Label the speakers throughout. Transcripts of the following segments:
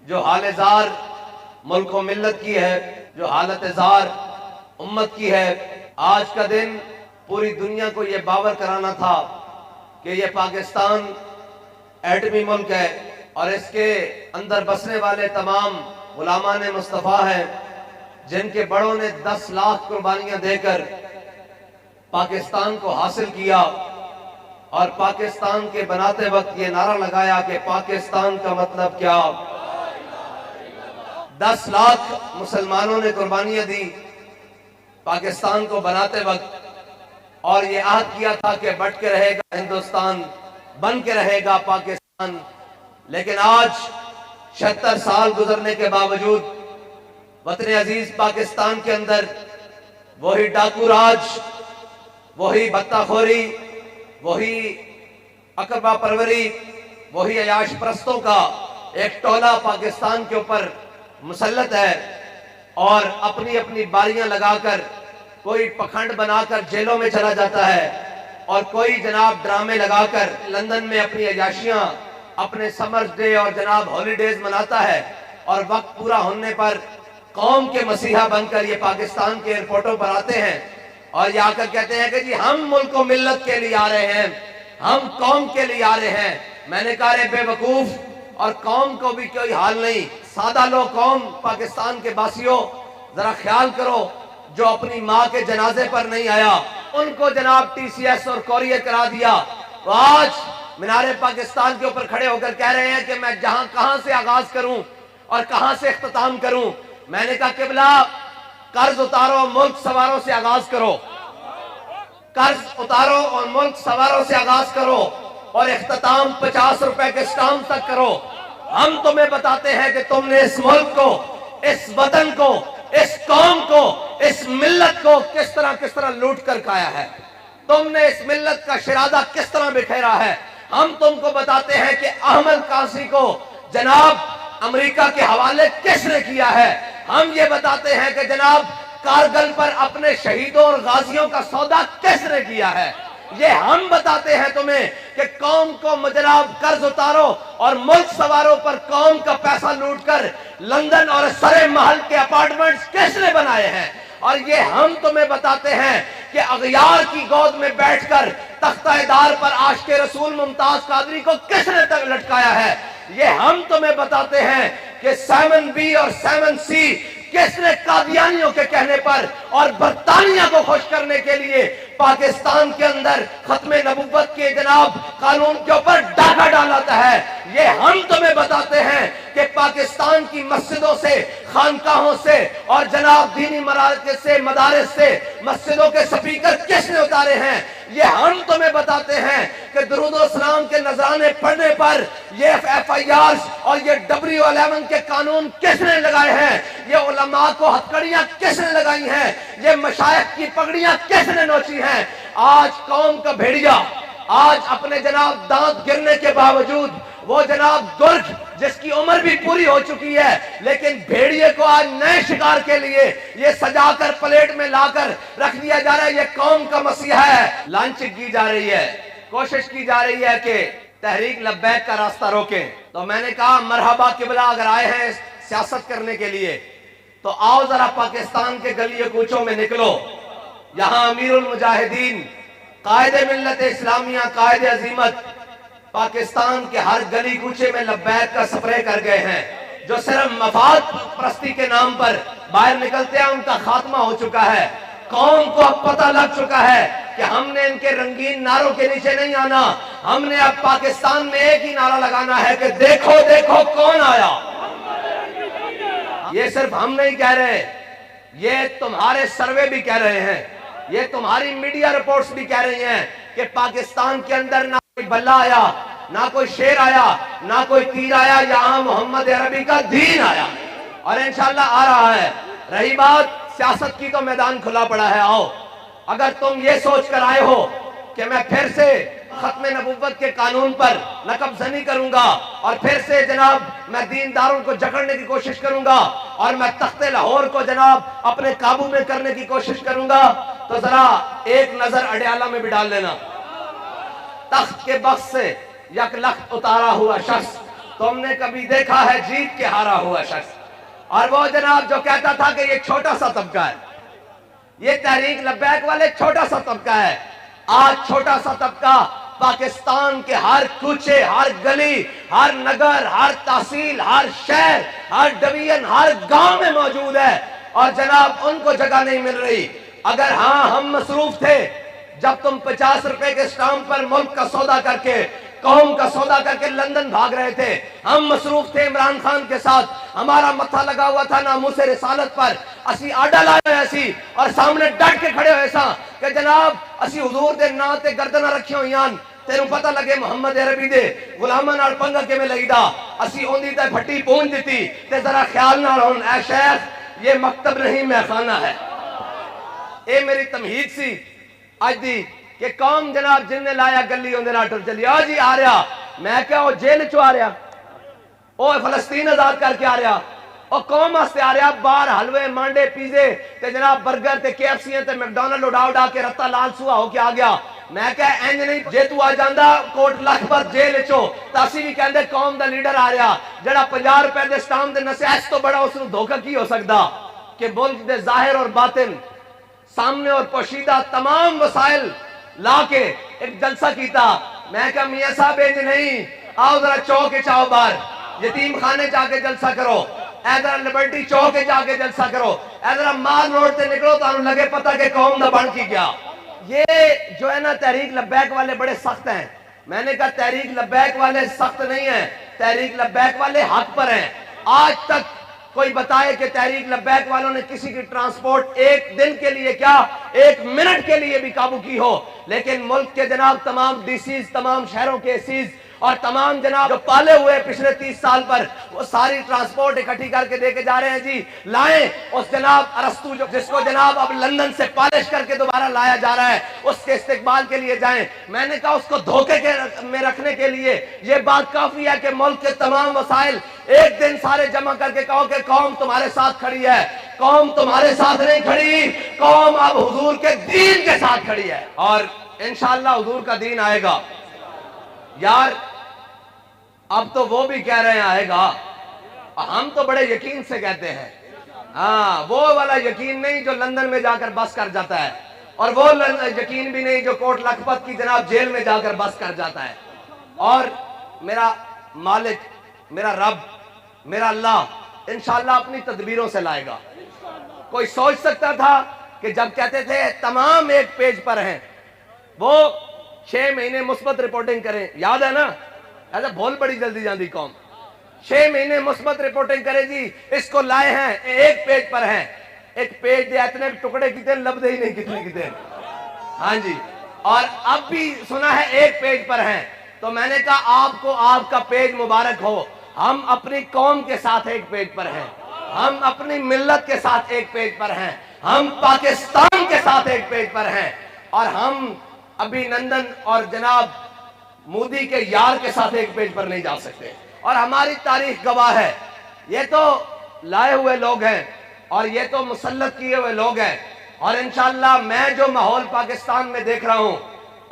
Speaker 1: जो हाल जार मुल्क व मिल्लत की है, जो हालत जार उम्मत की है। आज का दिन पूरी दुनिया को यह बावर कराना था कि यह पाकिस्तान एटमी मुल्क है और इसके अंदर बसने वाले तमाम गुलामान मुस्तफ़ा हैं, जिनके बड़ों ने 10 लाख कुर्बानियां देकर पाकिस्तान को हासिल किया और पाकिस्तान के बनाते वक्त ये नारा लगाया कि पाकिस्तान का मतलब क्या। 10 लाख मुसलमानों ने कुर्बानियां दी पाकिस्तान को बनाते वक्त और ये आहद किया था कि बट के रहेगा हिंदुस्तान, बन के रहेगा पाकिस्तान। लेकिन आज 76 साल गुजरने के बावजूद वतन अजीज पाकिस्तान के अंदर वही डाकू राज, वही बत्ताखोरी, वही अकबा परवरी, वही अयाश परस्तों का एक टोला पाकिस्तान के ऊपर मुसल्लत है और अपनी अपनी बारियां लगाकर कोई पखंड बनाकर जेलों में चला जाता है और कोई जनाब ड्रामे लगाकर लंदन में अपनी अयाशियां, अपने समर्स डे और जनाब हॉलीडेज मनाता है और वक्त पूरा होने पर कौम के मसीहा बनकर ये पाकिस्तान के एयरपोर्टों पर आते हैं और ये आकर कहते हैं कि जी हम मुल्क को मिल्लत के लिए आ रहे हैं, हम कौम के लिए आ रहे हैं। मैंने कहा रे बेवकूफ, और कौम को भी कोई हाल नहीं। सादा लोग कौम पाकिस्तान के बासियों, जरा ख्याल करो, जो अपनी माँ के जनाजे पर नहीं आया उनको जनाब TCS और कोरियर करा दिया। तो आज मीनारे पाकिस्तान के ऊपर खड़े होकर कह रहे हैं कि मैं कहां से आगाज करूं और कहां से इख्तिताम करूं। मैंने कहा किबला, कर्ज उतारो, मुल्क सवारों से आगाज करो, कर्ज उतारो और मुल्क सवारों से आगाज करो और इख्तिताम 50 रुपए के स्टाम्प तक करो। हम तुम्हें बताते हैं कि तुमने इस मुल्क को, इस वतन को, इस कौम को, इस मिल्लत को किस तरह लूट कर खाया है। तुमने इस मिल्लत का शरादा किस तरह बिखेरा है। हम तुमको बताते हैं कि अहमद कासी को जनाब अमेरिका के हवाले किसने किया है। हम ये बताते हैं कि जनाब कारगिल पर अपने शहीदों और गाजियों का सौदा किसने किया है। ये हम बताते हैं तुम्हें कि कौम को जनाब कर्ज उतारो और मुल्क सवारों पर कौम का पैसा लूटकर लंदन और सरे महल के अपार्टमेंट्स किसने बनाए हैं। और ये हम तुम्हें बताते हैं कि अगयार की गोद में बैठकर तख्ताएदार पर आशिक़े रसूल मुमताज कादरी को किसने तक लटकाया है। ये हम तुम्हें बताते हैं कि 7B और 7C किसने कादियानियों के कहने पर और बरतानिया को खुश करने के लिए पाकिस्तान के अंदर खत्मे नबुव्वत के जनाब कानून के ऊपर डाका डालता है। ये हम तुम्हें बताते हैं कि पाकिस्तान की मस्जिदों से, खानकाहों से और जनाब दीनी मराकज़ से, मदारिस से मस्जिदों के स्पीकर किसने उतारे हैं। ये हम तुम्हें बताते हैं कि दुरूद व सलाम के नजराने पढ़ने पर ये FIRs और ये W11 के कानून किसने लगाए हैं। ये उलमा को हथकड़ियां किसने लगाई हैं। ये मशाइख की पगड़ियां किसने नोची हैं। आज कौम का भेड़िया, आज अपने जनाब दांत गिरने के बावजूद वो जनाब दुर्ग जिसकी उम्र भी पूरी हो चुकी है, लेकिन भेड़िए को आज नए शिकार के लिए ये सजाकर प्लेट में लाकर रख दिया जा रहा है। ये कौम का मसीहा है। लंच की जा रही है, कोशिश की जा रही है कि तहरीक लब्बैक का रास्ता रोकें। तो मैंने कहा मरहबा किबला, अगर आए हैं सियासत करने के लिए तो आओ जरा पाकिस्तान के गलियों कूचों में निकलो। यहाँ अमीरुल मुजाहिदीन, कायदे मिल्लत इस्लामिया, कायदे अजीमत पाकिस्तान के हर गली कूचे में लब्बैक का स्प्रे कर गए हैं। जो सिर्फ मफाद परस्ती के नाम पर बाहर निकलते हैं उनका खात्मा हो चुका है। कौम को अब पता लग चुका है कि हमने इनके रंगीन नारों के नीचे नहीं आना। हमने अब पाकिस्तान में एक ही नारा लगाना है कि देखो देखो कौन आया। ये सिर्फ हम नहीं कह रहे, ये तुम्हारे सर्वे भी कह रहे हैं, ये तुम्हारी मीडिया रिपोर्ट्स भी कह रही हैं कि पाकिस्तान के अंदर ना कोई बल्ला आया, ना कोई शेर आया, ना कोई तीर आया, यहाँ मोहम्मद अरबी का दीन आया और इंशाल्लाह आ रहा है। रही बात सियासत की, तो मैदान खुला पड़ा है। आओ, अगर तुम ये सोच कर आए हो कि मैं फिर से खत्मे नबुव्वत के कानून पर नकबजनी करूंगा और फिर से जनाब मैं दीनदारों को जकड़ने की कोशिश करूंगा और मैं तख्ते लाहौर को जनाब अपने काबू में करने की कोशिश करूंगा, तो जरा एक नजर अडयाला में भी डाल लेना। तख्त के बख्श से यक लख्त उतारा हुआ शख्स तुमने कभी देखा है जीत के हारा हुआ शख्स? और वो जनाब जो कहता था कि ये छोटा सा तबका है, ये तहरीक लब्बैक वाले छोटा सा तबका है, आज छोटा सा तबका पाकिस्तान के हर कूचे, हर गली, हर नगर, हर तहसील, हर शहर, हर डिवीजन, हर गांव में मौजूद है। और जनाब उनको जगह नहीं मिल रही। अगर हाँ हम मसरूफ थे, जब तुम 50 रुपए के स्टाम्प पर मुल्क का सौदा करके, कौम का सौदा करके लंदन भाग रहे थे, हम मसरूफ थे इमरान खान के साथ, हमारा मत्था लगा हुआ था नामूस रिसालत पर, असी आडा लाए ऐसी और सामने डट के खड़े हुए सा कि जनाब असी हुजूर दे नाम ते गर्दना रखी हुई आन, तेनू पता लगे मोहम्मद अरबी दे गुलामां नाल पंगा किवें लगदा, असी ओंदी ते फट्टी पहुंच दी ते जरा ख्याल नाल हुन ऐ शेख ये मकतब नहीं महखाना है। ये मेरी तमहीद सी अज दी कि कौम जनाब जिन्ने लाया गली उन्हें नाल टुर चली, आ जी आ रहा, मैं क्या वो जेल चो आ रहा, वो फलस्तीन आजाद करके आ रहा, और कौम वास्ते आ रहा, बाहर हलवे मांडे पीजे ते जनाब बर्गर ते KFC ते मैकडॉनल्ड उड़ा उड़ा के रत्ता लाल सुहा होके आ गया। मैं क्या इंज नहीं, जे तू आ जांदा कोट लखपत जेल चो तां असीं भी कहंदे कौम दा लीडर आ रहा, जड़ा 50 रुपए दे स्टाम्प दे नशे तो बड़ा उसनूं धोखा की हो सकदा कि मुल्क दे जाहिर और बातिन सामने और पोशीदा तमाम वसाइल ला के एक जलसा कीता। मैं क्या मियां साहब इंज नहीं, आओ जरा चौक के चाओ, बाहर यतीम खाने जाके जलसा करो, इधर लिबर्टी चौक के जाके जलसा करो, इधर मार रोड से निकलो, तानू लगे पता कि कौम दा बन की गया। ये जो है ना तहरीक लब्बैक वाले बड़े सख्त हैं। मैंने कहा तहरीक लब्बैक वाले सख्त नहीं है, तहरीक लब्बैक वाले हक पर हैं। आज तक कोई बताए कि तहरीक लब्बैक वालों ने किसी की ट्रांसपोर्ट एक दिन के लिए क्या, एक मिनट के लिए भी काबू की हो। लेकिन मुल्क के जनाब तमाम डीसीज, तमाम शहरों के एसीज और तमाम जनाब जो पाले हुए पिछले 30 साल पर, वो सारी ट्रांसपोर्ट इकट्ठी करके देके जा रहे हैं। जी लाएं उस जनाब अरस्तु जो जिसको जनाब अब लंदन से पॉलिश करके दोबारा लाया जा रहा है, उसके इस्तेकबाल के लिए जाएं। मैंने कहा उसको धोखे में रखने के लिए ये बात काफी है कि मुल्क के तमाम वसाइल एक दिन सारे जमा करके कहो कि कौम तुम्हारे साथ खड़ी है। कौम तुम्हारे साथ नहीं खड़ी, कौम अब हुजूर के दीन के साथ खड़ी है और इंशाअल्लाह हुजूर का दीन आएगा। यार अब तो वो भी कह रहे हैं आएगा, हम तो बड़े यकीन से कहते हैं। हाँ, वो वाला यकीन नहीं जो लंदन में जाकर बस कर जाता है, और वो यकीन भी नहीं जो कोट लखपत की जनाब जेल में जाकर बस कर जाता है। और मेरा मालिक, मेरा रब, मेरा अल्लाह इंशाअल्लाह अपनी तदबीरों से लाएगा। कोई सोच सकता था कि जब कहते थे तमाम एक पेज पर हैं, वो 6 महीने मुस्बत रिपोर्टिंग करें, याद है ना, ऐसा भूल बड़ी जल्दी जाती कौम। 6 महीने मुस्बत रिपोर्टिंग करे जी, इसको लाए हैं एक पेज पर हैं, एक पेज दे इतने टुकड़े कितने लबदे ही नहीं कितने कितने। हाँ जी, और अब भी सुना है एक पेज पर हैं। तो मैंने कहा आपको आपका पेज मुबारक हो। हम अपनी कौम के साथ एक पेज पर हैं, हम अपनी मिल्लत के साथ एक पेज पर हैं, हम पाकिस्तान के साथ एक पेज पर हैं, और हम अभिनंदन और जनाब मोदी के यार के साथ एक पेज पर नहीं जा सकते। और हमारी तारीख गवाह है, ये तो लाए हुए लोग हैं और ये तो मुसल्लत किए हुए लोग हैं। और इंशाअल्लाह मैं जो माहौल पाकिस्तान में देख रहा हूं,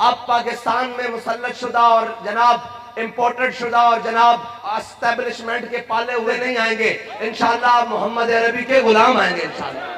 Speaker 1: अब पाकिस्तान में मुसल्लत शुदा और जनाब इंपोर्टेड शुदा और जनाब एस्टेब्लिशमेंट के पाले हुए नहीं आएंगे। इंशाअल्लाह मोहम्मद अरबी के गुलाम आएंगे इंशाअल्लाह।